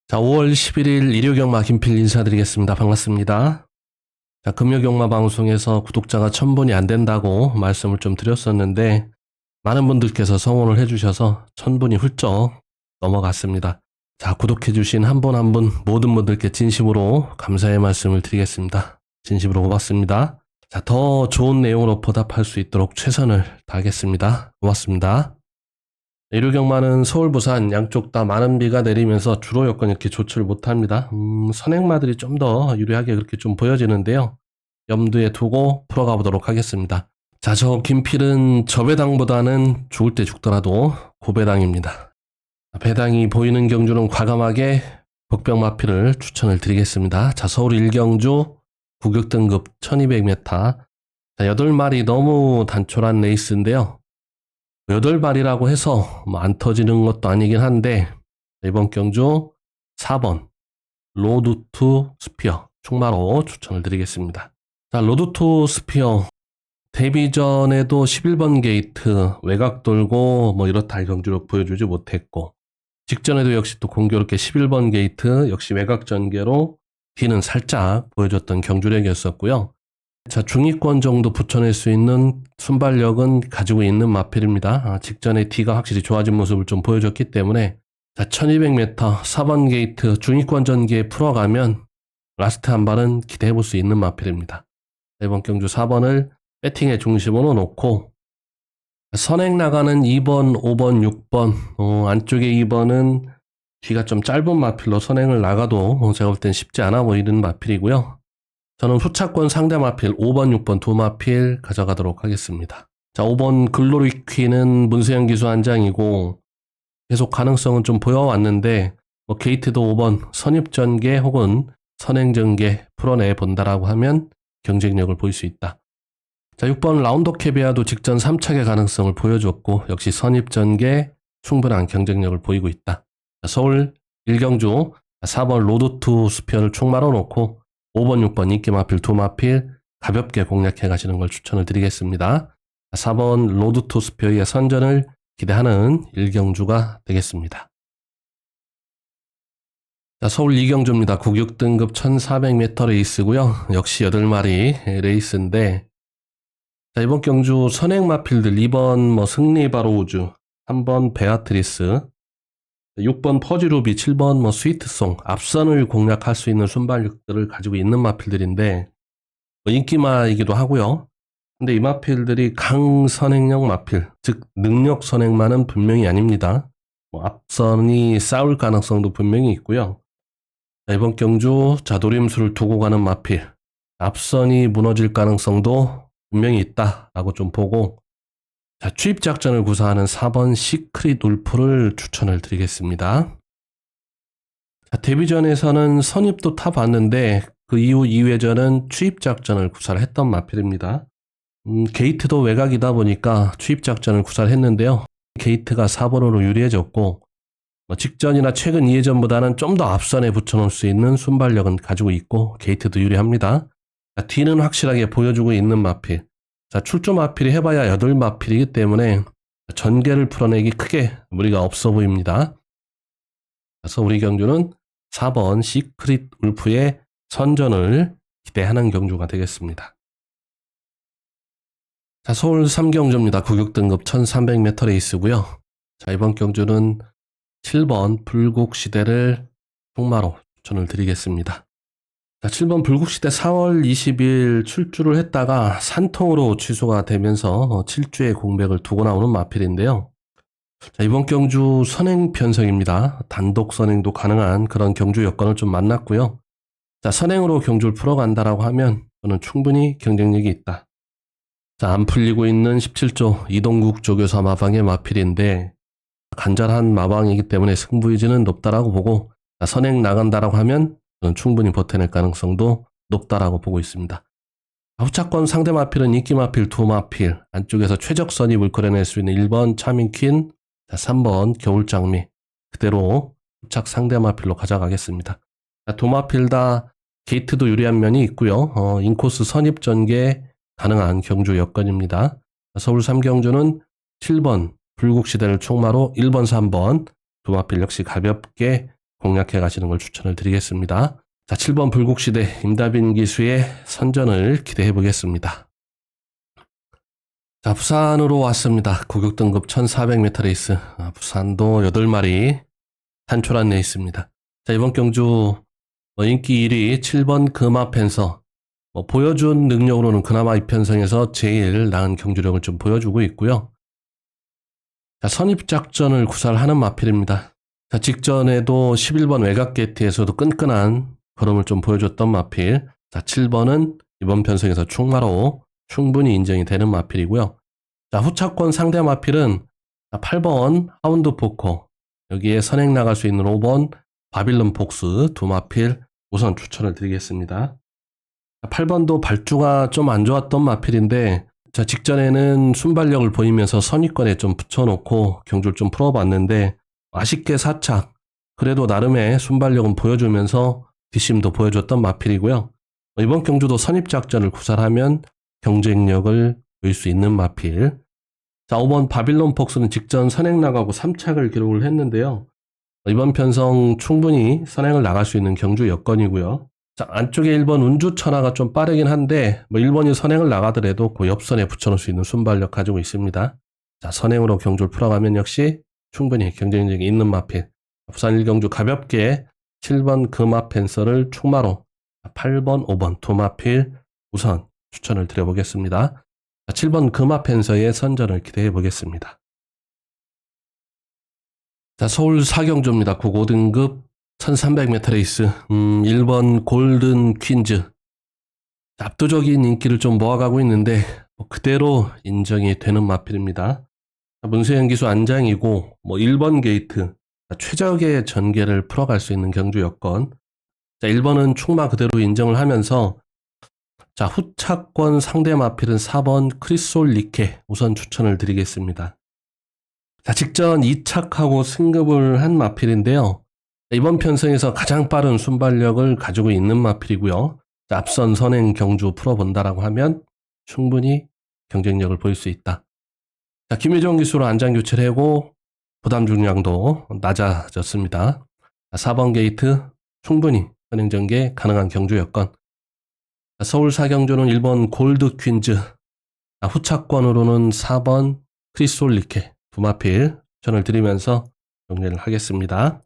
자, 5월 11일 일요경마 김필 인사드리겠습니다. 반갑습니다. 자, 금요경마 방송에서 구독자가 1000분이 안 된다고 말씀을 좀 드렸었는데 많은 분들께서 성원을 해주셔서 1000분이 훌쩍 넘어갔습니다. 자, 구독해주신 한 분 한 분 모든 분들께 진심으로 감사의 말씀을 드리겠습니다. 진심으로 고맙습니다. 자, 더 좋은 내용으로 보답할 수 있도록 최선을 다하겠습니다. 고맙습니다. 일요경마는 서울, 부산 양쪽 다 많은 비가 내리면서 주로 여건이 이렇게 좋지를 못합니다. 선행마들이 좀 더 유리하게 그렇게 좀 보여지는데요. 염두에 두고 풀어가 보도록 하겠습니다. 자, 저 김필은 저배당보다는 죽을 때 죽더라도 고배당입니다. 배당이 보이는 경주는 과감하게 복병마필을 추천을 드리겠습니다. 자, 서울 1경주 구격등급 1200m. 자, 8마리 너무 단촐한 레이스인데요. 8발이라고 해서 뭐 안 터지는 것도 아니긴 한데 이번 경주 4번 로드 투 스피어 충마로 추천을 드리겠습니다. 자, 로드 투 스피어 데뷔 전에도 11번 게이트 외곽 돌고 뭐 이렇다 할 경주를 보여주지 못했고 직전에도 역시 또 공교롭게 11번 게이트 역시 외곽 전개로 뒤는 살짝 보여줬던 경주력이었었고요. 자, 중위권 정도 붙여낼 수 있는 순발력은 가지고 있는 마필입니다. 직전에 D가 확실히 좋아진 모습을 좀 보여줬기 때문에 자, 1200m 4번 게이트 중위권 전개에 풀어가면 라스트 한 발은 기대해볼 수 있는 마필입니다. 이번 경주 4번을 배팅의 중심으로 놓고 선행 나가는 2번, 5번, 6번 안쪽에 2번은 뒤가 좀 짧은 마필로 선행을 나가도 제가 볼 땐 쉽지 않아 보이는 마필이고요. 저는 후차권 상대 마필 5번, 6번 두 마필 가져가도록 하겠습니다. 자, 5번 글로리 퀸은 문세영 기수 한 장이고 계속 가능성은 좀 보여왔는데 뭐 게이트도 5번 선입 전개 혹은 선행 전개 풀어내 본다라고 하면 경쟁력을 보일 수 있다. 자, 6번 라운더 캐비아도 직전 3착의 가능성을 보여줬고 역시 선입 전개 충분한 경쟁력을 보이고 있다. 자, 서울 1경주 4번 로드 투 스피어를 총말아 놓고 5번, 6번 인기 마필 두 마필 가볍게 공략해 가시는 걸 추천을 드리겠습니다. 4번 로드 투 스피어의 선전을 기대하는 1경주가 되겠습니다. 자, 서울 2경주입니다. 구격등급 1400m 레이스고요. 역시 8마리 레이스인데 자, 이번 경주 선행 마필들 2번 뭐 승리 바로우주 3번 베아트리스 6번 퍼지루비, 7번 뭐 스위트송, 앞선을 공략할 수 있는 순발력들을 가지고 있는 마필들인데 뭐 인기마이기도 하고요. 근데 이 마필들이 강선행력 마필, 즉 능력 선행만은 분명히 아닙니다. 뭐 앞선이 싸울 가능성도 분명히 있고요. 자, 이번 경주 자도림수를 두고 가는 마필, 앞선이 무너질 가능성도 분명히 있다라고 좀 보고 자, 추입 작전을 구사하는 4번 시크릿 울프를 추천을 드리겠습니다. 자, 데뷔전에서는 선입도 타봤는데 그 이후 2회전은 추입 작전을 구사를 했던 마필입니다. 게이트도 외곽이다 보니까 추입 작전을 구사를 했는데요. 게이트가 4번으로 유리해졌고 뭐 직전이나 최근 2회전보다는 좀 더 앞선에 붙여놓을 수 있는 순발력은 가지고 있고 게이트도 유리합니다. 자, 뒤는 확실하게 보여주고 있는 마필. 자, 출조 마필이 해봐야 8마필이기 때문에 전개를 풀어내기 크게 무리가 없어 보입니다. 그래서 우리 경주는 4번 시크릿 울프의 선전을 기대하는 경주가 되겠습니다. 자, 서울 3경주입니다. 구격등급 1300m 레이스고요. 자, 이번 경주는 7번 불국시대를 총마로 추천을 드리겠습니다. 자, 7번 불국시대 4월 20일 출주를 했다가 산통으로 취소가 되면서 7주의 공백을 두고 나오는 마필인데요. 자, 이번 경주 선행 편성입니다. 단독 선행도 가능한 그런 경주 여건을 좀 만났고요. 자, 선행으로 경주를 풀어간다라고 하면 저는 충분히 경쟁력이 있다. 자, 안 풀리고 있는 17조 이동국 조교사 마방의 마필인데 간절한 마방이기 때문에 승부의지는 높다라고 보고 자, 선행 나간다라고 하면 저는 충분히 버텨낼 가능성도 높다라고 보고 있습니다. 후차권 상대 마필은 인기 마필 두 마필 안쪽에서 최적선이 물거려낼 수 있는 1번 차민퀸 3번 겨울장미 그대로 후착 상대 마필로 가져가겠습니다. 두 마필 다 게이트도 유리한 면이 있고요. 인코스 선입 전개 가능한 경주 여건입니다. 서울 3경주는 7번 불국시대를 총마로 1번 3번 두 마필 역시 가볍게 공략해 가시는 걸 추천을 드리겠습니다. 자, 7번 불국시대 임다빈 기수의 선전을 기대해 보겠습니다. 자, 부산으로 왔습니다. 고격 등급 1400m 레이스. 부산도 8마리 탄출한 레이스입니다. 자, 이번 경주 인기 1위 7번 금화펜서. 보여준 능력으로는 그나마 이 편성에서 제일 나은 경주력을 좀 보여주고 있고요. 자, 선입작전을 구사하는 마필입니다. 자, 직전에도 11번 외곽게이트에서도 끈끈한 걸음을 좀 보여줬던 마필. 자, 7번은 이번 편성에서 충마로 충분히 인정이 되는 마필이고요. 자, 후차권 상대 마필은 8번 하운드 포커, 여기에 선행 나갈 수 있는 5번 바빌론 폭스 두 마필 우선 추천을 드리겠습니다. 8번도 발주가 좀 안 좋았던 마필인데, 자, 직전에는 순발력을 보이면서 선위권에 좀 붙여놓고 경주를 좀 풀어봤는데 아쉽게 4착, 그래도 나름의 순발력은 보여주면서 뒷심도 보여줬던 마필이고요. 이번 경주도 선입작전을 구사하면 경쟁력을 보일 수 있는 마필. 자, 5번 바빌론 폭스는 직전 선행 나가고 3착을 기록을 했는데요. 이번 편성 충분히 선행을 나갈 수 있는 경주 여건이고요. 자, 안쪽에 1번 운주천하가 좀 빠르긴 한데 1번이 선행을 나가더라도 그 옆선에 붙여놓을 수 있는 순발력 가지고 있습니다. 자, 선행으로 경주를 풀어가면 역시 충분히 경쟁력이 있는 마필. 부산 1경주 가볍게 7번 금화펜서를 충마로 8번, 5번 두 마필 우선 추천을 드려보겠습니다. 자, 7번 금화펜서의 선전을 기대해 보겠습니다. 자, 서울 4경주입니다. 5등급 1300m 레이스. 1번 골든 퀸즈. 압도적인 인기를 좀 모아가고 있는데 그대로 인정이 되는 마필입니다. 문세현 기수 안장이고 1번 게이트 최적의 전개를 풀어갈 수 있는 경주 여건. 자, 1번은 충마 그대로 인정을 하면서 자, 후차권 상대 마필은 4번 크리솔 리케 우선 추천을 드리겠습니다. 자, 직전 2착하고 승급을 한 마필인데요. 이번 편성에서 가장 빠른 순발력을 가지고 있는 마필이고요. 자, 앞선 선행 경주 풀어본다라고 하면 충분히 경쟁력을 보일 수 있다. 자, 김유정 기수로 안장 교체를 하고 부담 중량도 낮아졌습니다. 자, 4번 게이트 충분히 선행 전개 가능한 경주 여건. 자, 서울 4경주는 1번 골드 퀸즈. 자, 후차권으로는 4번 크리솔 리케 두 마필 추천을 드리면서 정리를 하겠습니다.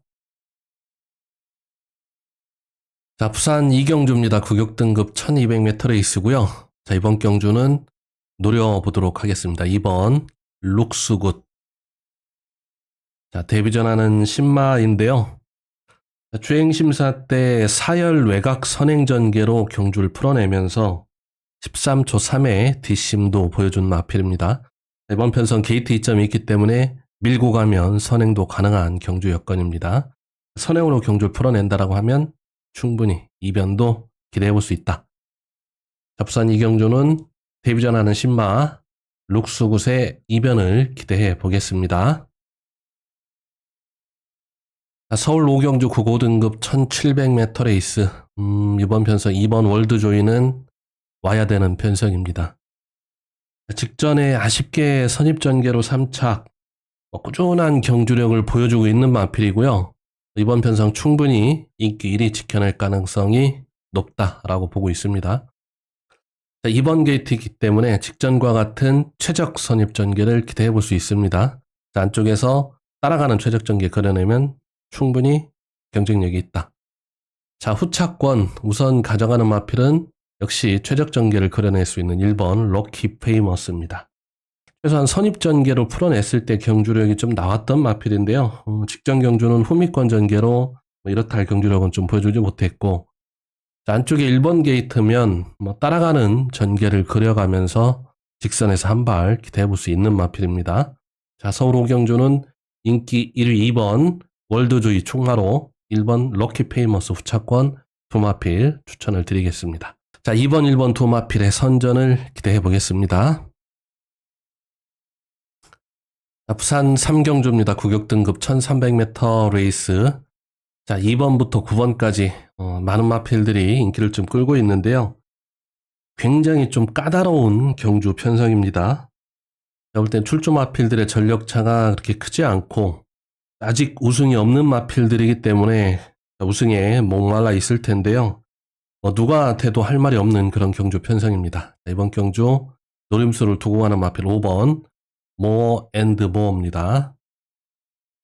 자, 부산 2경주입니다. 구격 등급 1200m 레이스고요. 자, 이번 경주는 노려보도록 하겠습니다. 2번 룩스굿. 자, 데뷔전하는 신마인데요. 주행심사 때 사열 외곽 선행 전개로 경주를 풀어내면서 13초 3의 뒷심도 보여준 마필입니다. 이번 편성 게이트 2점이 있기 때문에 밀고 가면 선행도 가능한 경주 여건입니다. 선행으로 경주를 풀어낸다라고 하면 충분히 이변도 기대해 볼 수 있다. 자, 부산 2경주는 데뷔전하는 신마 룩스굿의 이변을 기대해 보겠습니다. 자, 서울 5경주 9고등급 1700m 레이스. 이번 편성 2번 월드조이는 와야 되는 편성입니다. 직전에 아쉽게 선입전개로 3착 꾸준한 경주력을 보여주고 있는 마필이고요. 이번 편성 충분히 인기 1위 지켜낼 가능성이 높다라고 보고 있습니다. 자, 2번 게이트이기 때문에 직전과 같은 최적 선입 전개를 기대해 볼 수 있습니다. 자, 안쪽에서 따라가는 최적 전개 그려내면 충분히 경쟁력이 있다. 자, 후차권 우선 가져가는 마필은 역시 최적 전개를 그려낼 수 있는 1번 럭키 페이머스입니다. 최소한 선입 전개로 풀어냈을 때 경주력이 좀 나왔던 마필인데요. 직전 경주는 후미권 전개로 이렇다 할 경주력은 좀 보여주지 못했고, 자, 안쪽에 1번 게이트면 따라가는 전개를 그려가면서 직선에서 한 발 기대해 볼 수 있는 마필입니다. 자, 서울 5경주는 인기 1위 2번 월드조이 충마로 1번 럭키 페이머스 후차권 두 마필 추천을 드리겠습니다. 자, 2번 1번 두 마필의 선전을 기대해 보겠습니다. 자, 부산 3경주입니다. 구격 등급 1300m 레이스. 자, 2번부터 9번까지 많은 마필들이 인기를 좀 끌고 있는데요. 굉장히 좀 까다로운 경주 편성입니다. 제가 볼 땐 출조 마필들의 전력차가 그렇게 크지 않고 아직 우승이 없는 마필들이기 때문에 우승에 목말라 있을 텐데요. 누가 돼도 할 말이 없는 그런 경주 편성입니다. 이번 경주 노림수를 두고 가는 마필 5번 모어 앤드 모어입니다.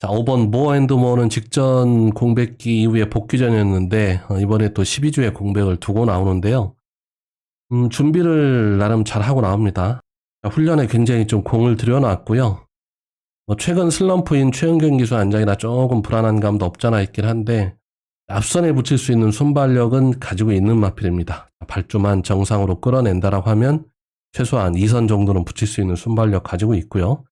자, 5번 모어 앤드 모어는 직전 공백기 이후에 복귀전이었는데 이번에 또 12주에 공백을 두고 나오는데요. 준비를 나름 잘 하고 나옵니다. 자, 훈련에 굉장히 좀 공을 들여놨고요. 최근 슬럼프인 최은경 기수 안장이라 조금 불안한 감도 없잖아 있긴 한데 앞선에 붙일 수 있는 순발력은 가지고 있는 마필입니다. 발주만 정상으로 끌어낸다라고 하면 최소한 2선 정도는 붙일 수 있는 순발력 가지고 있고요.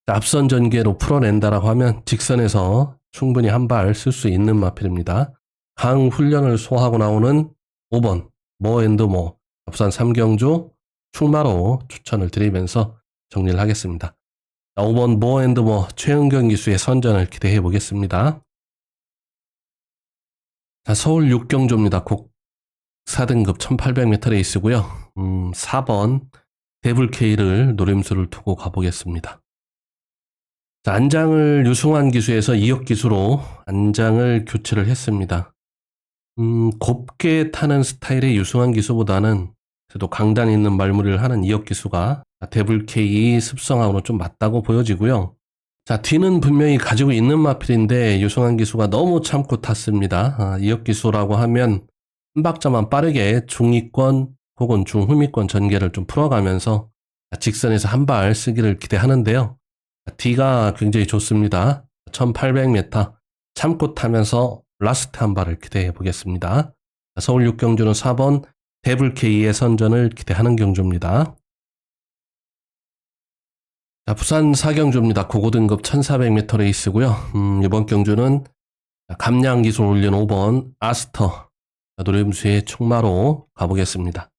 앞선 전개로 풀어낸다라고 하면 직선에서 충분히 한 발 쓸 수 있는 마필입니다. 강 훈련을 소화하고 나오는 5번 모어앤드모 앞선 3경주 충마로 추천을 드리면서 정리를 하겠습니다. 5번 모어앤드모 최은경 기수의 선전을 기대해 보겠습니다. 자, 서울 6경주입니다. 곡 4등급 1800m 레이스고요. 4번 데블K를 노림수를 두고 가보겠습니다. 자, 안장을 유승환 기수에서 2역 기수로 안장을 교체를 했습니다. 곱게 타는 스타일의 유승환 기수보다는 그래도 강단 있는 말무리를 하는 2역 기수가 데블K 습성하고는 좀 맞다고 보여지고요. 자, 뒤는 분명히 가지고 있는 마필인데 유승환 기수가 너무 참고 탔습니다. 2역 기수라고 하면 한 박자만 빠르게 중위권 혹은 중후미권 전개를 좀 풀어가면서 직선에서 한 발 쓰기를 기대하는데요. D가 굉장히 좋습니다. 1800m 참고 타면서 라스트 한 발을 기대해 보겠습니다. 서울 6경주는 4번 데블K의 선전을 기대하는 경주입니다. 자, 부산 4경주입니다. 고고등급 1400m 레이스고요. 이번 경주는 감량 기술 올린 5번 아스터 노림수의 충마로 가보겠습니다.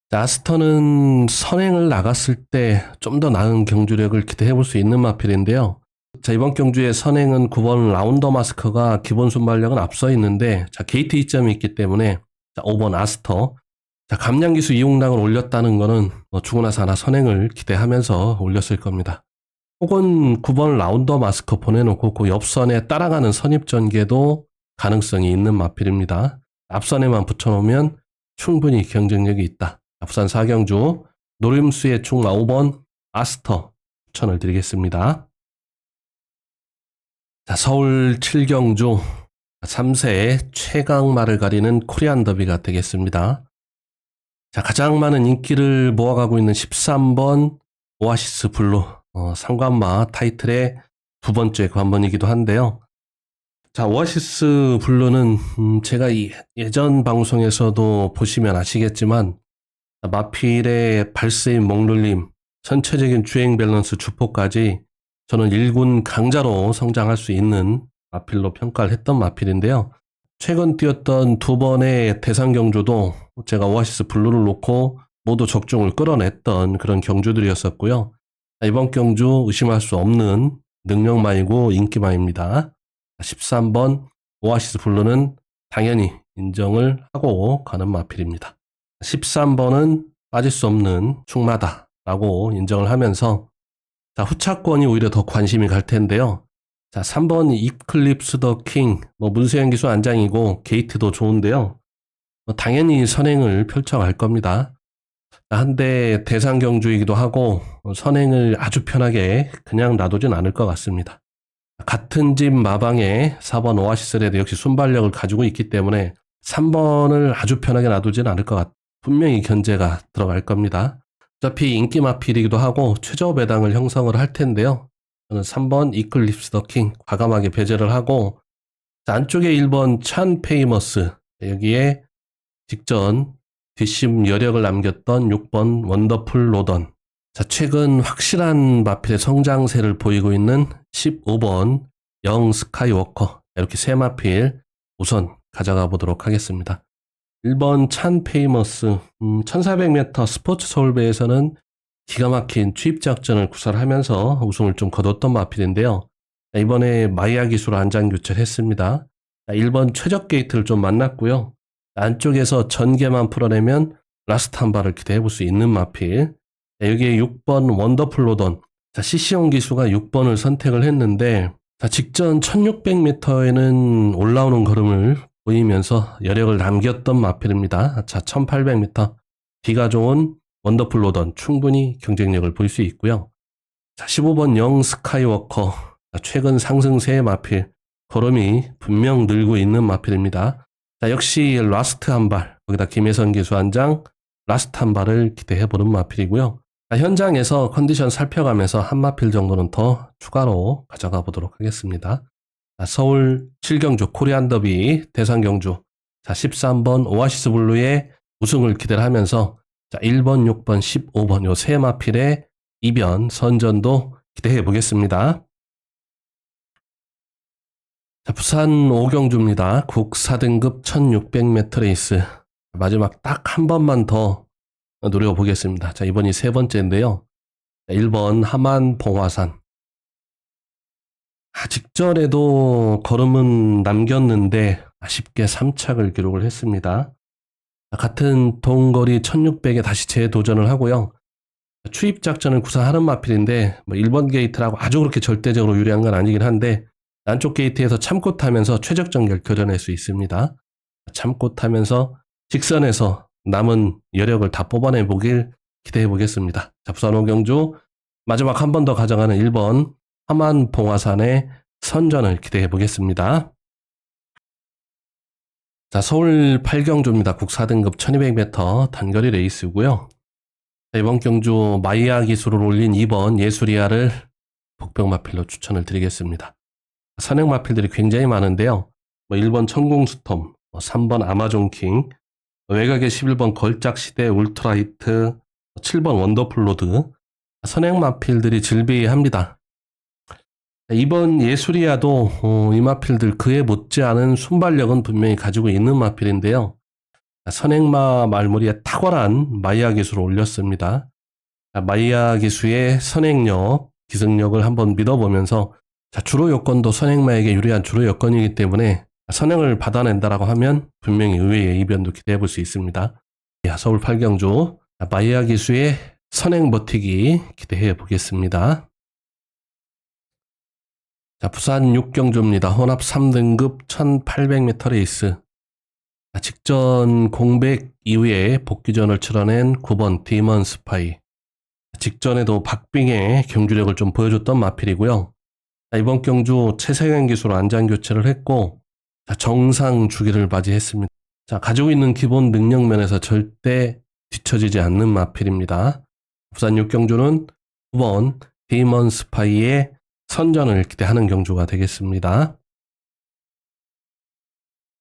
자, 아스터는 선행을 나갔을 때 좀 더 나은 경주력을 기대해 볼 수 있는 마필인데요. 자, 이번 경주의 선행은 9번 라운더 마스커가 기본 순발력은 앞서 있는데 자, 게이트 이점이 있기 때문에 자, 5번 아스터 자, 감량기수 이용량을 올렸다는 거는 주고 나서 하나 선행을 기대하면서 올렸을 겁니다. 혹은 9번 라운더 마스커 보내놓고 그 옆선에 따라가는 선입전개도 가능성이 있는 마필입니다. 앞선에만 붙여놓으면 충분히 경쟁력이 있다. 부산 4경주 노림수의 충마 5번 아스터 추천을 드리겠습니다. 자, 서울 7경주 3세의 최강마를 가리는 코리안 더비가 되겠습니다. 자, 가장 많은 인기를 모아가고 있는 13번 오아시스 블루 상관마 타이틀의 두 번째 관번이기도 한데요. 자, 오아시스 블루는 제가 예전 방송에서도 보시면 아시겠지만 마필의 발세임 목눌림, 전체적인 주행 밸런스 주포까지 저는 1군 강자로 성장할 수 있는 마필로 평가를 했던 마필인데요. 최근 뛰었던 두 번의 대상 경주도 제가 오아시스 블루를 놓고 모두 적중을 끌어냈던 그런 경주들이었었고요. 이번 경주 의심할 수 없는 능력마이고 인기마입니다. 13번 오아시스 블루는 당연히 인정을 하고 가는 마필입니다. 13번은 빠질 수 없는 충마다라고 인정을 하면서 자, 후차권이 오히려 더 관심이 갈 텐데요. 자, 3번 이클립스 더 킹, 문세현 기수 안장이고 게이트도 좋은데요. 당연히 선행을 펼쳐갈 겁니다. 한데 대상 경주이기도 하고 선행을 아주 편하게 그냥 놔두진 않을 것 같습니다. 같은 집 마방에 4번 오아시스레드 역시 순발력을 가지고 있기 때문에 3번을 아주 편하게 놔두진 않을 것 같아요. 분명히 견제가 들어갈 겁니다. 어차피 인기 마필이기도 하고 최저 배당을 형성을 할 텐데요. 저는 3번 이클립스 더 킹 과감하게 배제를 하고 안쪽에 1번 찬 페이머스 여기에 직전 뒷심 여력을 남겼던 6번 원더풀 로던 자, 최근 확실한 마필의 성장세를 보이고 있는 15번 영 스카이워커 이렇게 세 마필 우선 가져가 보도록 하겠습니다. 1번 찬 페이머스 1400m 스포츠 서울배에서는 기가 막힌 취입작전을 구사하면서 우승을 좀 거뒀던 마필인데요. 이번에 마이야 기수로 안장 교체를 했습니다. 1번 최적 게이트를 좀 만났고요. 안쪽에서 전개만 풀어내면 라스트 한 발을 기대해 볼 수 있는 마필. 여기에 6번 원더풀 로던 CC용 기수가 6번을 선택을 했는데 자, 직전 1600m에는 올라오는 걸음을 보이면서 여력을 남겼던 마필입니다. 자, 1800m 뒤가 좋은 원더풀 로던 충분히 경쟁력을 보일 수 있고요. 자, 15번 영 스카이워커 최근 상승세의 마필 걸음이 분명 늘고 있는 마필입니다. 자, 역시 라스트 한 발, 거기다 김혜선 기수 한 장 라스트 한 발을 기대해보는 마필이고요. 자, 현장에서 컨디션 살펴가면서 한 마필 정도는 더 추가로 가져가 보도록 하겠습니다. 자, 서울 7경주 코리안 더비 대상경주 자, 13번 오아시스 블루의 우승을 기대를 하면서 자, 1번, 6번, 15번 요 세 마필의 이변 선전도 기대해 보겠습니다. 자, 부산 5경주입니다. 국 4등급 1600m 레이스. 마지막 딱 한 번만 더 노려보겠습니다. 자, 이번이 세 번째인데요. 자, 1번 하만 봉화산. 직전에도 걸음은 남겼는데 아쉽게 3착을 기록을 했습니다. 자, 같은 동거리 1600에 다시 재도전을 하고요. 추입 작전을 구사하는 마필인데 1번 게이트라고 아주 그렇게 절대적으로 유리한 건 아니긴 한데 안쪽 게이트에서 참고 타면서 최적 전개를 그려낼 수 있습니다. 참고 타면서 직선에서 남은 여력을 다 뽑아내 보길 기대해 보겠습니다. 자, 부산 5경주 마지막 한 번 더 가져가는 1번 하만 봉화산의 선전을 기대해 보겠습니다. 자, 서울 8경주입니다. 국 4등급 1200m 단거리 레이스고요. 자, 이번 경주 마이야 기술을 올린 2번 예술이야를 복병마필로 추천을 드리겠습니다. 선행 마필들이 굉장히 많은데요. 1번 천공스톰, 3번 아마존킹, 외곽의 11번 걸작시대 울트라히트, 7번 원더풀로드, 선행 마필들이 즐비합니다. 이번 예술이야도 이 마필들 그에 못지않은 순발력은 분명히 가지고 있는 마필인데요. 선행마 말머리에 탁월한 마이야 기술을 올렸습니다. 마이야 기수의 선행력, 기승력을 한번 믿어보면서 자, 주로 여건도 선행마에게 유리한 주로 여건이기 때문에 선행을 받아낸다라고 하면 분명히 의외의 이변도 기대해 볼 수 있습니다. 서울 8경주 마이야 기수의 선행 버티기 기대해 보겠습니다. 자, 부산 6경주입니다. 혼합 3등급 1800m 레이스. 직전 공백 이후에 복귀전을 치러낸 9번 디먼 스파이. 직전에도 박빙의 경주력을 좀 보여줬던 마필이고요. 이번 경주 최세경 기수로 안장 교체를 했고 정상 주기를 맞이했습니다. 자, 가지고 있는 기본 능력 면에서 절대 뒤처지지 않는 마필입니다. 부산 6경주는 9번 디먼 스파이의 선전을 기대하는 경주가 되겠습니다.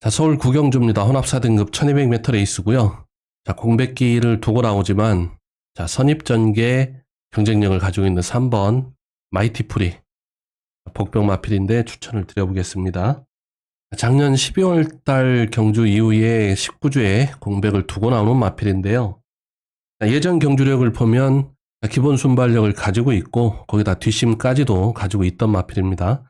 자, 서울 9경주입니다. 혼합 4등급 1200m 레이스고요. 자, 공백기를 두고 나오지만 자, 선입전개 경쟁력을 가지고 있는 3번 마이티 프리 복병 마필인데 추천을 드려보겠습니다. 작년 12월 달 경주 이후에 19주에 공백을 두고 나오는 마필인데요. 예전 경주력을 보면 기본 순발력을 가지고 있고 거기다 뒷심까지도 가지고 있던 마필입니다.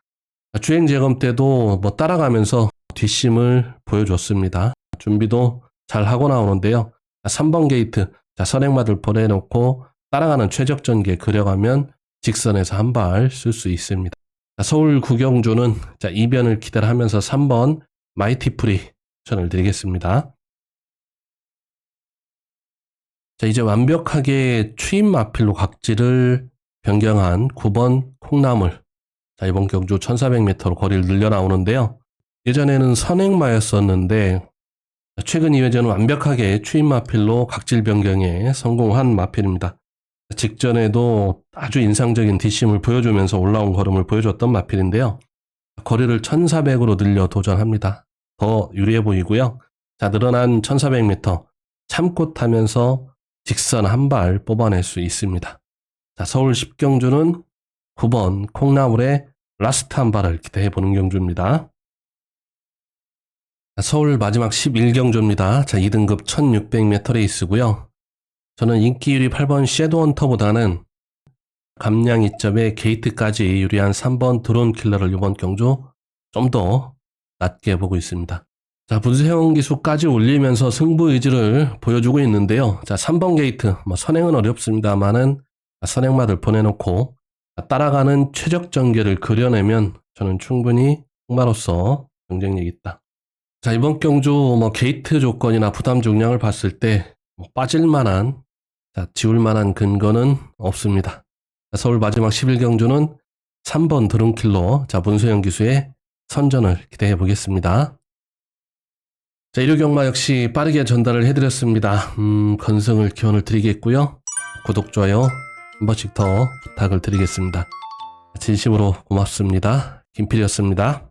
주행 재검 때도 따라가면서 뒷심을 보여줬습니다. 준비도 잘 하고 나오는데요. 3번 게이트 선행마들 보내놓고 따라가는 최적 전개 그려가면 직선에서 한 발 쓸 수 있습니다. 서울 9경주는 이변을 기대를 하면서 3번 마이티 프리 추천을 드리겠습니다. 자, 이제 완벽하게 추입 마필로 각지를 변경한 9번 콩나물. 자, 이번 경주 1400m로 거리를 늘려 나오는데요. 예전에는 선행마였었는데 최근 2회전은 완벽하게 추입 마필로 각질 변경에 성공한 마필입니다. 직전에도 아주 인상적인 뒷심을 보여주면서 올라온 걸음을 보여줬던 마필인데요. 거리를 1400으로 늘려 도전합니다. 더 유리해 보이고요. 자, 늘어난 1400m 참고 타면서 직선 한 발 뽑아낼 수 있습니다. 자, 서울 10경주는 9번 콩나물의 라스트 한 발을 기대해 보는 경주입니다. 서울 마지막 11경주입니다. 자, 2등급 1600m 레이스고요. 저는 인기 유리 8번 섀도우 헌터보다는 감량 2점에 게이트까지 유리한 3번 드론 킬러를 이번 경주 좀 더 낮게 보고 있습니다. 자, 분수해원 기수까지 올리면서 승부 의지를 보여주고 있는데요. 자, 3번 게이트, 선행은 어렵습니다만은 선행마들 보내놓고 따라가는 최적 전개를 그려내면 저는 충분히 흑마로서 경쟁력 있다. 자, 이번 경주 게이트 조건이나 부담 중량을 봤을 때 빠질 만한, 지울 만한 근거는 없습니다. 서울 마지막 11경주는 3번 드론킬러, 문소영 기수의 선전을 기대해 보겠습니다. 자, 일요경마 역시 빠르게 전달을 해드렸습니다. 건승을 기원을 드리겠고요. 구독, 좋아요 한 번씩 더 부탁을 드리겠습니다. 진심으로 고맙습니다. 김필이었습니다.